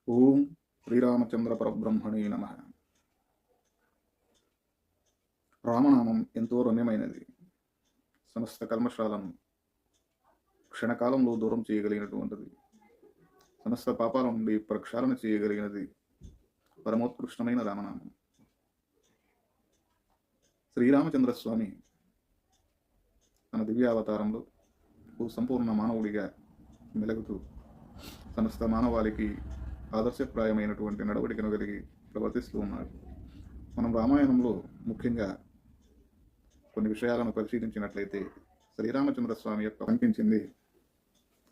ఓం శ్రీరామచంద్ర పరబ్రహ్మణే నమ. రామనామం ఎంతో రమ్యమైనది. సమస్త కల్మషాలను క్షణకాలంలో దూరం చేయగలిగినటువంటిది. సమస్త పాపాల నుండి ప్రక్షాళన చేయగలిగినది పరమోత్కృష్టమైన రామనామం. శ్రీరామచంద్రస్వామి తన దివ్యావతారంలో ఓ సంపూర్ణ మానవుడిగా మెలుగుతూ సమస్త మానవాళికి ఆదర్శప్రాయమైనటువంటి నడవడికను కలిగి ప్రవర్తిస్తూ ఉన్నాడు. మనం రామాయణంలో ముఖ్యంగా కొన్ని విషయాలను పరిశీలించినట్లయితే శ్రీరామచంద్రస్వామి యొక్క కనిపించింది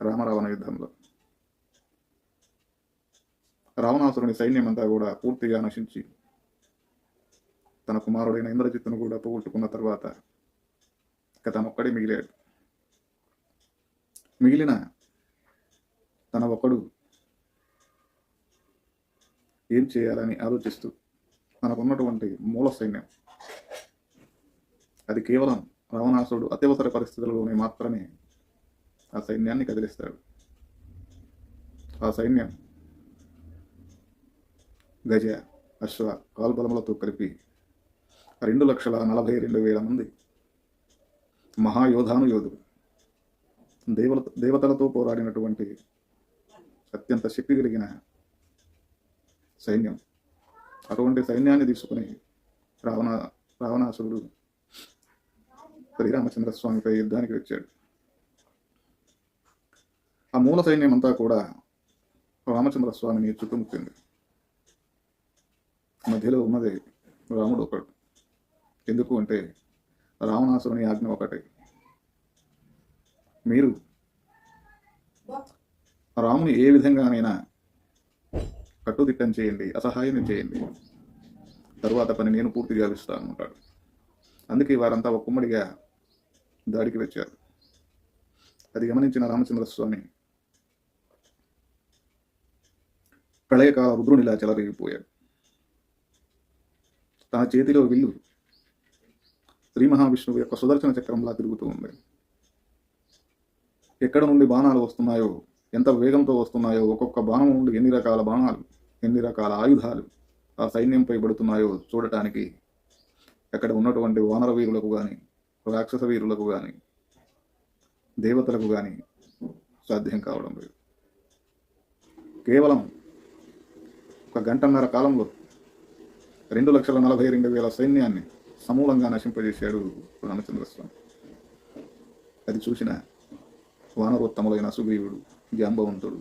రామరావణ యుద్ధంలో. రావణాసురుని సైన్యమంతా కూడా పూర్తిగా నశించి తన కుమారుడైన ఇంద్రజిత్తును కూడా పోగొట్టుకున్న తర్వాత ఇక తనొక్కడే మిగిలాడు. మిగిలిన తన ఒక్కడు ఏం చేయాలని ఆలోచిస్తూ మనకున్నటువంటి మూల సైన్యం, అది కేవలం రావణాసురుడు అత్యవసర పరిస్థితులలోనే మాత్రమే ఆ సైన్యాన్ని కదిలిస్తాడు. ఆ సైన్యం గజ, అశ్వ, కాల్బలములతో కలిపి 2,42,000 మంది మహాయోధాను యోధులు, దేవతలతో పోరాడినటువంటి అత్యంత శక్తి కలిగిన సైన్యం. అటువంటి సైన్యాన్ని తీసుకుని రావణాసురుడు శ్రీరామచంద్రస్వామిపై యుద్ధానికి వచ్చాడు. ఆ మూల సైన్యం అంతా కూడా రామచంద్రస్వామిని చుట్టుముట్టింది. మధ్యలో ఉన్నది రాముడు ఒకడు. ఎందుకు అంటే రావణాసురుని ఆజ్ఞ ఒకటే, మీరు రాముని ఏ విధంగానైనా కట్టుదిట్టం చేయండి, అసహాయం చేయండి, తరువాత పని నేను పూర్తిగా ఇస్తాను అంటాడు. అందుకే వారంతా ఒక కుమ్మడిగా దాడికి వచ్చారు. అది గమనించిన రామచంద్రస్వామి ప్రళయకాల రుద్రునిలా చెలరేగిపోయాడు. తన చేతిలో విల్లు శ్రీ మహావిష్ణువు యొక్క సుదర్శన చక్రంలా తిరుగుతూ ఉంది. ఎక్కడ నుండి బాణాలు వస్తున్నాయో, ఎంత వేగంతో వస్తున్నాయో, ఒక్కొక్క బాణం నుండి ఎన్ని రకాల బాణాలు, ఎన్ని రకాల ఆయుధాలు ఆ సైన్యంపై పడుతున్నాయో చూడటానికి అక్కడ ఉన్నటువంటి వానర వీరులకు కానీ, రాక్షస వీరులకు కానీ, దేవతలకు కానీ సాధ్యం కావడం లేదు. కేవలం 1 గంటన్నర కాలంలో 2,42,000 సైన్యాన్ని సమూలంగా నశింపజేశాడు రామచంద్రస్వామి. అది చూసిన వానరోత్తములైన సుగ్రీవుడు, జాంబవంతుడు,